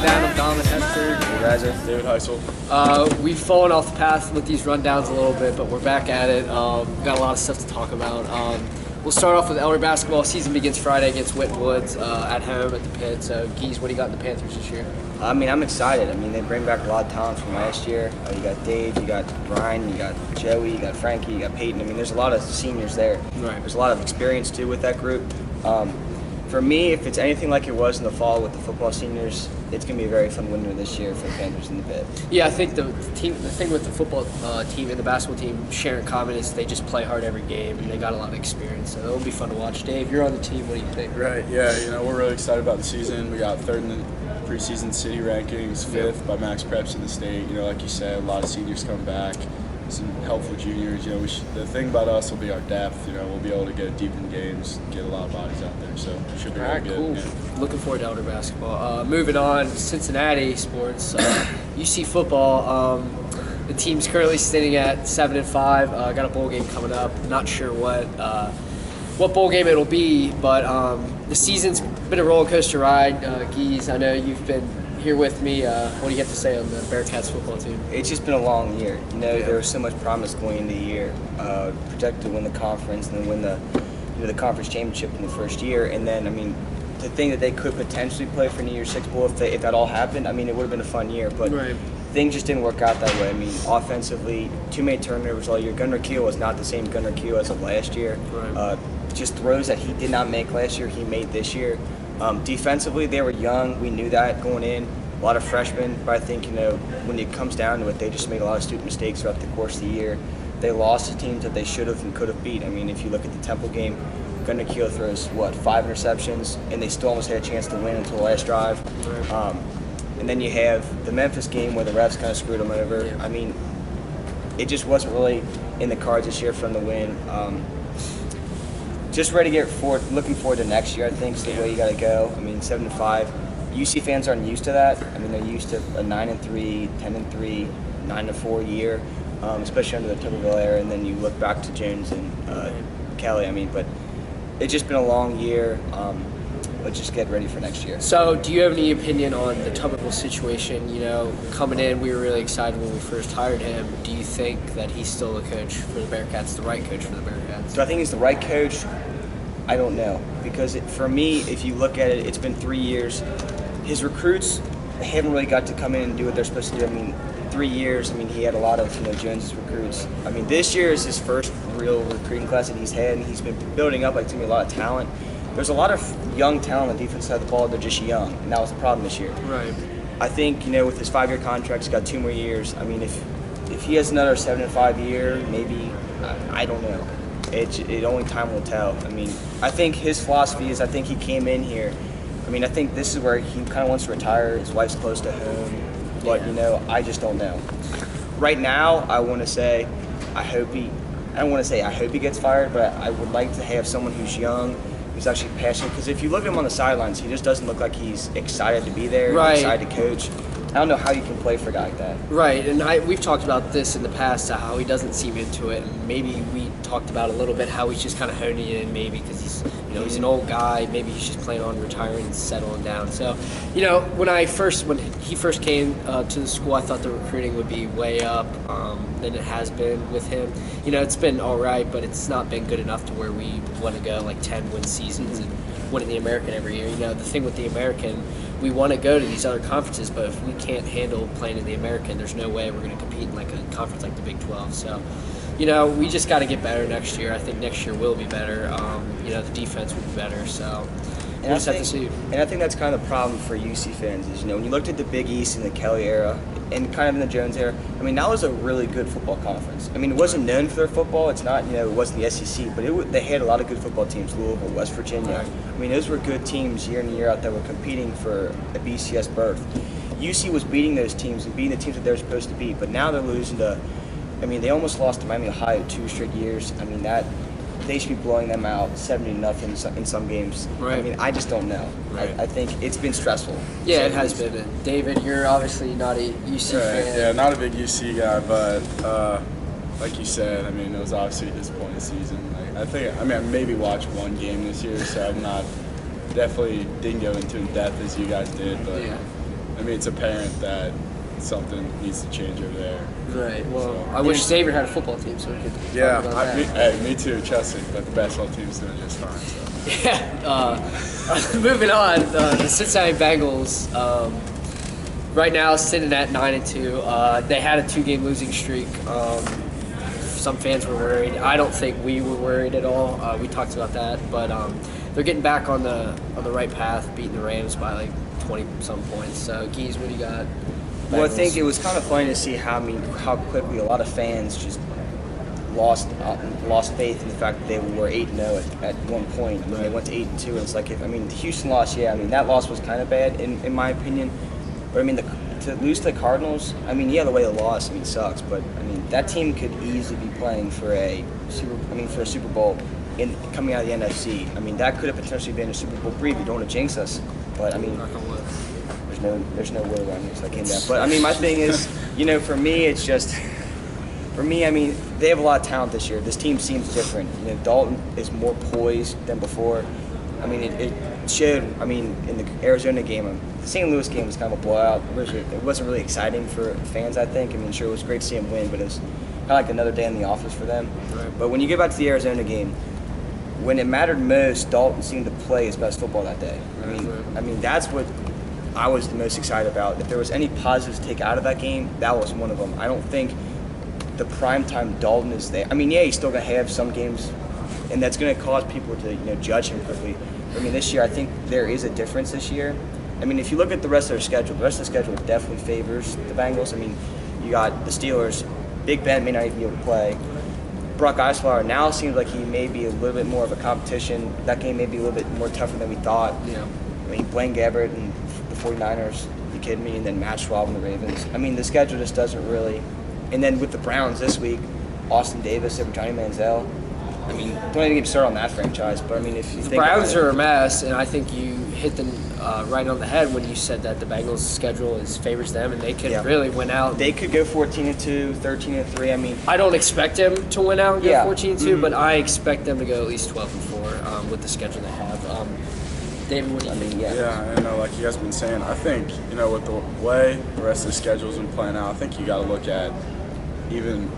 Dan. I'm Dom and Hester. David Heisel. We've fallen off the path with these rundowns a little bit, but we're back at it. Got a lot of stuff to talk about. We'll start off with Elder basketball. Season begins Friday against Whitten Woods at home at the Pit. So, Geese, what do you got in the Panthers this year? I mean, I'm excited. I mean, they bring back a lot of talent from last year. You got Dave, you got Brian, you got Joey, you got Frankie, you got Peyton. I mean, there's a lot of seniors there. Right. There's a lot of experience, too, with that group. For me, if it's anything like it was in the fall with the football seniors, it's going to be a very fun winter this year for the Panthers in the Pit. Yeah, I think the thing with the football team and the basketball team share in common is they just play hard every game, and they got a lot of experience. So it'll be fun to watch. Dave, you're on the team. What do you think? Right, yeah, we're really excited about the season. We got third in the preseason city rankings, fifth by max preps in the state. Like you said, a lot of seniors come back, some helpful juniors. The thing about us will be our depth. We'll be able to get deep in games, get a lot of bodies out there. So it should be really good. Cool. Yeah. Looking forward to Elder basketball. Moving on, Cincinnati sports. UC football. The team's currently sitting at 7-5. Got a bowl game coming up. Not sure what bowl game it'll be, but the season's been a roller coaster ride. Geese, I know you've been here with me. What do you have to say on the Bearcats football team? It's just been a long year. There was so much promise going into the year. Projected to win the conference and then win the conference championship in the first year. And then, to think that they could potentially play for New Year's Six Bowl if that all happened, it would have been a fun year. But things just didn't work out that way. Offensively, too many turnovers all year. Gunnar Keel was not the same Gunnar Keel as of last year. Right. Just throws that he did not make last year, he made this year. Defensively, they were young. We knew that going in. A lot of freshmen, but I think, when it comes down to it, they just made a lot of stupid mistakes throughout the course of the year. They lost to teams that they should have and could have beat. If you look at the Temple game, Gunnar Keel throws, 5 interceptions, and they still almost had a chance to win until the last drive. Right. And then you have the Memphis game where the refs kind of screwed them over. Yeah. It just wasn't really in the cards this year from the win. Just ready to get forward, looking forward to next year, I think, is the way you got to go. 7-5. UC fans aren't used to that. They're used to a 9-3, 10-3, 9-4 year, especially under the Tuberville era. And then you look back to Jones and Kelly. But it's just been a long year. Let's just get ready for next year. So, do you have any opinion on the Tuberville situation? Coming in, we were really excited when we first hired him. Do you think that he's still the coach for the Bearcats, the right coach for the Bearcats? Do I think he's the right coach? I don't know. Because for me, if you look at it, it's been 3 years. His recruits haven't really got to come in and do what they're supposed to do. 3 years, he had a lot of Jones's recruits. This year is his first real recruiting class that he's had, and he's been building up a lot of talent. There's a lot of young talent on the defense side of the ball. They're just young, and that was the problem this year. Right. I think, with his 5-year contract, he's got 2 more years. If he has another 7-5 year, maybe, I don't know. It only time will tell. I think his philosophy is, I think he came in here. I think this is where he kind of wants to retire. His wife's close to home. But, I just don't know. Right now, I want to say I don't want to say I hope he gets fired, but I would like to have someone who's young, who's actually passionate. Because if you look at him on the sidelines, he just doesn't look like he's excited to be there, excited to coach. I don't know how you can play for a guy like that. Right, and we've talked about this in the past, how he doesn't seem into it, and maybe we talked about a little bit how he's just kind of honing it in, maybe because he's an old guy, maybe he's just planning on retiring and settling down. So, when he first came to the school, I thought the recruiting would be way up than it has been with him. It's been all right, but it's not been good enough to where we want to go 10-win seasons and winning the American every year. The thing with the American, we want to go to these other conferences, but if we can't handle playing in the American, there's no way we're going to compete in a conference like the Big 12. So, we just got to get better next year. I think next year will be better. The defense will be better. So, we'll just have to see. And I think that's kind of the problem for UC fans is, when you looked at the Big East in the Kelly era and kind of in the Jones era, that was a really good football conference. It wasn't known for their football. It's not, it wasn't the SEC, but they had a lot of good football teams, Louisville, West Virginia. Right. Those were good teams year in and year out that were competing for a BCS berth. UC was beating those teams and beating the teams that they were supposed to beat, but now they're losing to, they almost lost to Miami Ohio 2 straight years. That they should be blowing them out 70-0 in some games. Right. I just don't know. Right. I think it's been stressful. Yeah, it has been. And David, you're obviously not a UC fan. Yeah, not a big UC guy, but like you said, it was obviously a disappointing season. I maybe watched one game this year, so I'm not definitely didn't go into in depth as you guys did, but. Yeah. I mean, it's apparent that something needs to change over there. Right. Well, So- I wish Xavier had a football team so we could Yeah, talk about that. hey, me too, trust me, but the basketball team's doing just fine. So. Yeah. Moving on, the Cincinnati Bengals. Right now, sitting at 9-2. They had a 2-game losing streak. Some fans were worried. I don't think we were worried at all. We talked about that, but they're getting back on the right path, beating the Rams by like 20-some points. So, Keys, what do you got? Well, I Bengals. think it was kind of funny to see how quickly a lot of fans just lost faith in the fact that they were 8-0 at one point. I mean, they went to 8-2, and it's like, the Houston loss, yeah, I mean, that loss was kind of bad in my opinion. But I mean, to lose to the Cardinals, I mean, yeah, the way they lost, I mean, sucks. But I mean, that team could easily be playing for a Super Bowl coming out of the NFC. I mean, that could have potentially been a Super Bowl preview. Don't want to jinx us, but I mean. Knock on wood. There's no word around here, so I came down. But I mean, my thing is, for me, it's just, I mean, they have a lot of talent this year. This team seems different. Dalton is more poised than before. I mean, it showed. I mean, in the Arizona game, the St. Louis game was kind of a blowout. It wasn't really exciting for fans, I think. I mean, sure, it was great to see them win, but it was kind of like another day in the office for them. Right. But when you get back to the Arizona game, when it mattered most, Dalton seemed to play his best football that day. I mean, that's what I was the most excited about. If there was any positives to take out of that game, that was one of them. I don't think the primetime Dalton is there. I mean, yeah, he's still going to have some games, and that's going to cause people to judge him quickly. I mean, this year, I think there is a difference this year. I mean, if you look at the rest of their schedule, the rest of the schedule definitely favors the Bengals. I mean, you got the Steelers. Big Ben may not even be able to play. Brock Osweiler now seems like he may be a little bit more of a competition. That game may be a little bit more tougher than we thought. Yeah. I mean, Blaine Gabbert and the 49ers, you kidding me? And then Matt Schwab and the Ravens. I mean, the schedule just doesn't really. And then with the Browns this week, Austin Davis over Johnny Manziel. I mean, don't even get started on that franchise. But I mean, if you The think Browns about are a mess, and I think you hit them right on the head when you said that the Bengals' schedule favors them, and they could Yeah. really win out. they could go 14-2, 13-3. I mean, I don't expect them to win out and go Yeah. 14-2, but I expect them to go at least 12-4 with the schedule they have. David, what do you think? Yeah, I know, like you guys have been saying, I think, with the way the rest of the schedule's been playing out, I think you got to look at even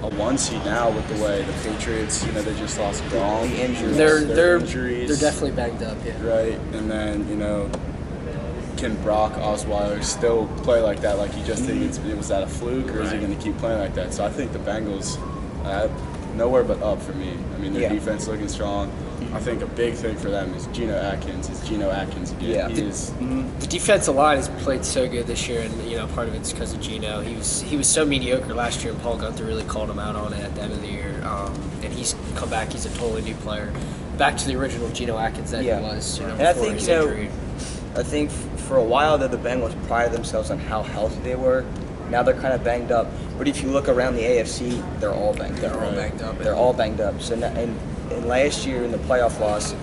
a 1 seed now with the way the Patriots, they just lost Gronk. The injuries. They're injuries. They're definitely banged up, yeah. Right, and then, can Brock Osweiler still play like that? Like, you just think was that a fluke, or is he going to keep playing like that? So I think the Bengals, nowhere but up for me. I mean, their defense looking strong. I think a big thing for them is Geno Atkins. It's Geno Atkins again. Yeah. He is. The defensive line has played so good this year, and part of it's because of Geno. He was so mediocre last year, and Paul Gunther really called him out on it at the end of the year. And he's come back; he's a totally new player, back to the original Geno Atkins that he was. And I before think his injury. I think for a while there, the Bengals prided themselves on how healthy they were. Now they're kind of banged up. But if you look around the AFC, they're all banged up. They're all banged up. So and last year in the playoff loss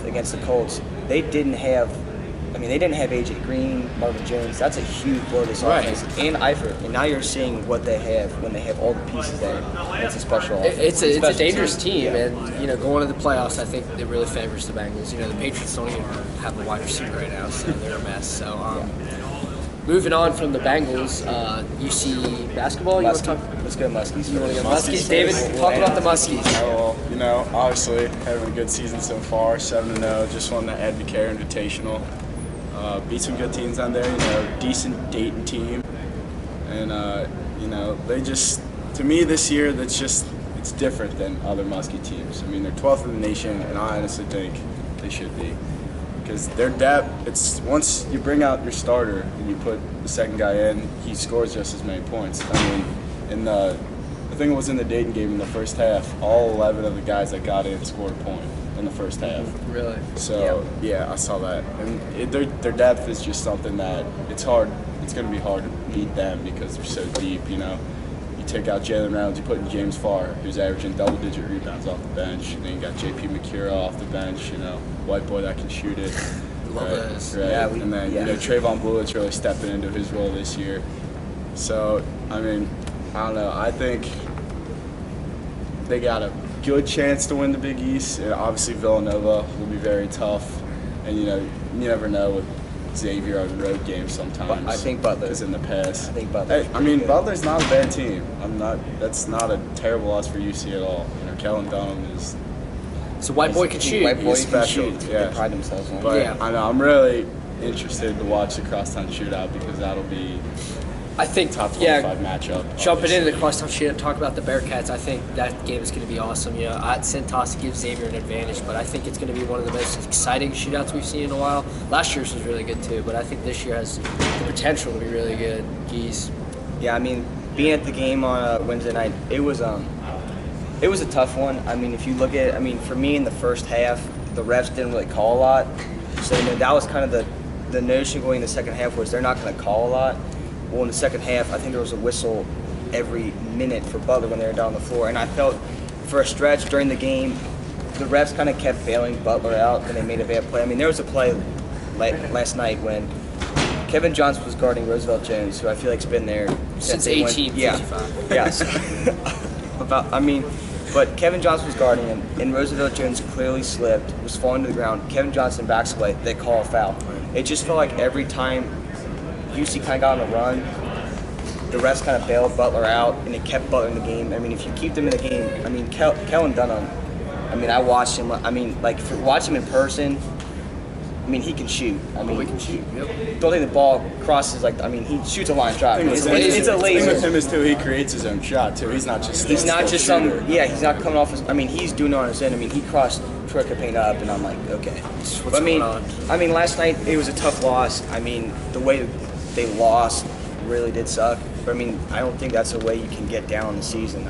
against the Colts, they didn't have A.J. Green, Marvin Jones. That's a huge blow to this offense. And Eifert. And now you're seeing what they have when they have all the pieces there. It's a special offense. It's a dangerous team, and going to the playoffs, I think it really favors the Bengals. The Patriots don't even have a wide receiver right now, so they're a mess. So, moving on from the Bengals, you see basketball. Let's go Muskies. You want to go Muskies? David, talk about the Muskies. Oh, well, obviously having a good season so far, 7-0. Just won the Ed McCare Invitational. Beat some good teams on there. Decent Dayton team, and they just, to me this year, it's different than other Muskie teams. I mean, they're 12th in the nation, and I honestly think they should be. Because their depth, it's once you bring out your starter and you put the second guy in, he scores just as many points. I mean, I think it was in the Dayton game in the first half, all 11 of the guys that got in scored a point in the first half. Really? So, yeah, I saw that. And their depth is just something that it's hard. It's going to be hard to beat them because they're so deep, You take out Jalen Reynolds, you put in James Farr, who's averaging double-digit rebounds off the bench. And then you got J.P. McCura off the bench, white boy that can shoot it. Love those. Right. Yeah, And then, Trayvon Bullett's really stepping into his role this year. So, I mean, I don't know. I think they got a good chance to win the Big East. And obviously, Villanova will be very tough. And, you never know with Xavier on road games sometimes. I think Butler. Because in the past. I think Butler. I mean, Butler's not a bad team. That's not a terrible loss for UC at all. You know, Kellen Dunham is. So white boy can shoot. White boy He's can special, shoot. yeah. They pride themselves on. But Yeah. I know I'm really interested to watch the crosstown shootout because that'll be I think, top 25 yeah, matchup. jumping obviously. into the crosstown shootout, talk about the Bearcats. I think that game is going to be awesome. You know, at Centos gives Xavier an advantage, but I think it's going to be one of the most exciting shootouts we've seen in a while. Last year's was really good too, but I think this year has the potential to be really good. Geez. Yeah, I mean, being at the game on Wednesday night, it was a tough one. I mean, if you look at, for me in the first half, the refs didn't really call a lot. So that was kind of the notion going in the second half was they're not going to call a lot. Well, in the second half, I think there was a whistle every minute for Butler when they were down the floor, and I felt for a stretch during the game, the refs kind of kept bailing Butler out when they made a bad play. I mean, there was a play last night when Kevin Johnson was guarding Roosevelt Jones, who I feel like's been there Since they went- 1855. Yeah, so, but Kevin Johnson was guarding him, and Roosevelt Jones clearly slipped, was falling to the ground. Kevin Johnson backs away, they call a foul. It just felt like every time UC kind of got on a run, the refs kind of bailed Butler out, and it kept Butler in the game. I mean, if you keep them in the game, Kellen Dunham, I watched him. If you watch him in person, he can shoot. We can shoot. Yep. Don't think the ball crosses he shoots a line drive. It's a The thing laser. with him is too, he creates his own shot too. He's not just. He's not just some. shooter. Yeah, he's not coming off his. He's doing it on his end. He crossed Troy Paint up, and I'm like, okay. What's But going on? last night it was a tough loss. The way they lost really did suck. But I don't think that's the way you can get down the season.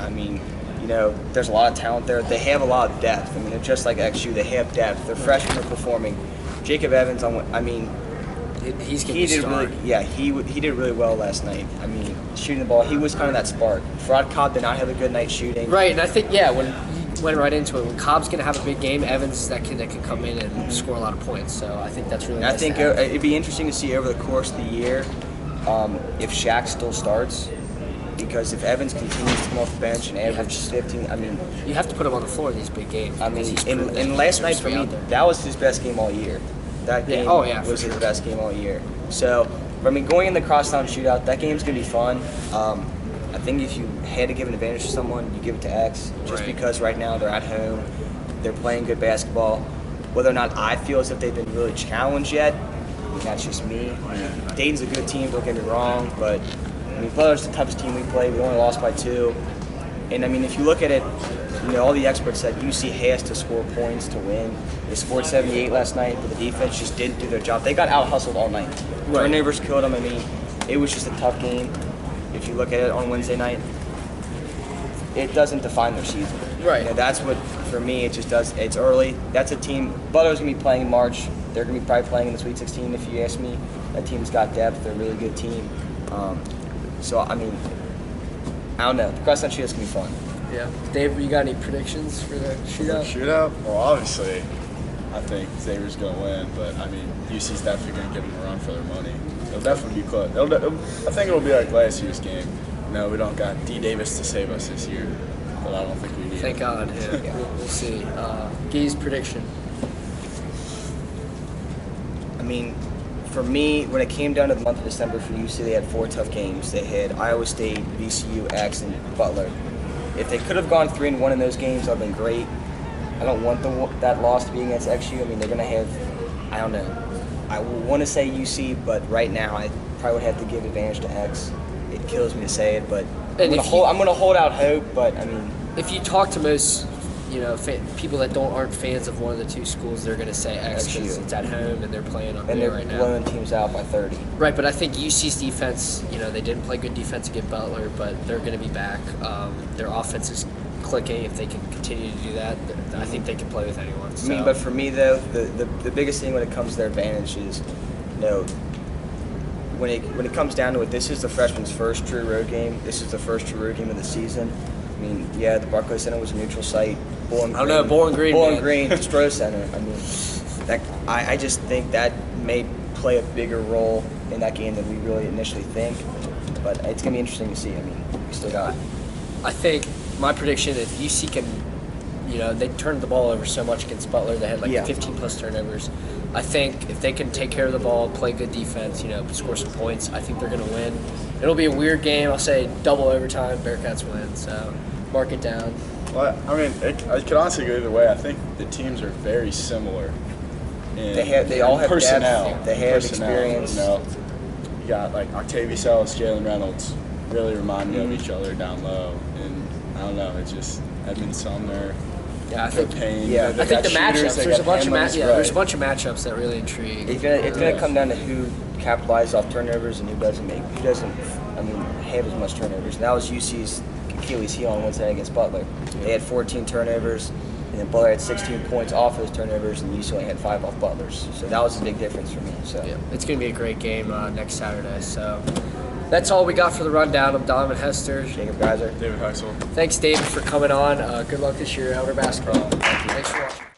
There's a lot of talent there. They have a lot of depth. They're just like XU. They have depth. Their freshmen are performing. Jacob Evans, He's going to he be did star. he did really well last night. Shooting the ball, he was kind of that spark. Farad Cobb did not have a good night shooting. Right, and I think, when you went right into it, when Cobb's going to have a big game, Evans is that kid that can come in and score a lot of points. So I think that's really And I nice think to have. it'd be interesting to see over the course of the year if Shaq still starts. Because if Evans continues to come off the bench and average 15, You have to put him on the floor in these big games. because he's proven and that last he night deserves for to be me, out there. that was his best game all year. That Yeah, game for was his sure. best game all year. So, going in the crosstown shootout, that game's gonna be fun. I think if you had to give an advantage to someone, you give it to X, just Right. because right now they're at home, they're playing good basketball. Whether or not I feel as if they've been really challenged yet, that's just me. Dayton's a good team, don't get me wrong, but Butler's the toughest team we played. We only lost by 2. And if you look at it, all the experts said UC has to score points to win. They scored 78 last night, but the defense just didn't do their job. They got out-hustled all night. Right. Turnovers killed them. It was just a tough game. If you look at it on Wednesday night, it doesn't define their season. Right. That's what, for me, it just does. It's early. That's a team. Butler's going to be playing in March. They're going to be probably playing in the Sweet 16, if you ask me. That team's got depth. They're a really good team. I don't know. The crosstown shootout's going to be fun. Yeah. Dave, you got any predictions for the shootout? Shootout? Well, obviously, I think Xavier's going to win, but UC's definitely going to give them a run for their money. It'll definitely be close. I think it'll be like last year's game. No, we don't got D. Davis to save us this year, but I don't think we need Thank it. God. Yeah. We'll see. Gee's prediction. For me, when it came down to the month of December for UC, they had 4 tough games. They had Iowa State, VCU, X, and Butler. If they could have gone 3-1 in those games, that would have been great. I don't want that loss to be against XU. They're going to have, I don't know. I want to say UC, but right now I probably would have to give advantage to X. It kills me to say it, but I'm going to hold out hope. But If you talk to most, people that aren't fans of one of the two schools, they're going to say X because XU. it's at home and they're playing on and there they're right now. blowing teams out by 30. Right, but I think UC's defense, they didn't play good defense against Butler, but they're going to be back. Their offense is clicking. If they can continue to do that, I think they can play with anyone. So. But for me though, the biggest thing when it comes to their advantage is, when it comes down to it, this is the freshman's first true road game. This is the first true road game of the season. The Barclays Center was a neutral site. Bowling Green, Stroh Center. I just think that may play a bigger role in that game than we really initially think. But it's gonna be interesting to see. We still got. I think my prediction is UC can they turned the ball over so much against Butler. They had like Yeah. 15 plus turnovers. I think if they can take care of the ball, play good defense, score some points, I think they're going to win. It'll be a weird game. I'll say double overtime, Bearcats win. So mark it down. Well, I mean, I could honestly go either way. I think the teams are very similar. They all have personnel. depth. They have experience. You got like Octavius Ellis, Jalen Reynolds, really remind me of each other down low. And I don't know, it's just Edmund Sumner. Yeah, I think. Payne. Yeah. They I think got the matchups. shooters, they There's got a bunch of handlers, there's a right. bunch of matchups that really intrigue. It's gonna come down to who capitalizes off turnovers and who doesn't have as much turnovers. And that was UC's Achilles heel on Wednesday against Butler. They had 14 turnovers, and then Butler had 16 points off those turnovers, and UC only had 5 off Butler's. So that was a big difference for me. So Yeah, it's going to be a great game next Saturday. So that's all we got for the rundown. I'm Donovan Hester. Jacob Geiser. David Heisel. Thanks, David, for coming on. Good luck this year, Elder basketball. Thanks for watching.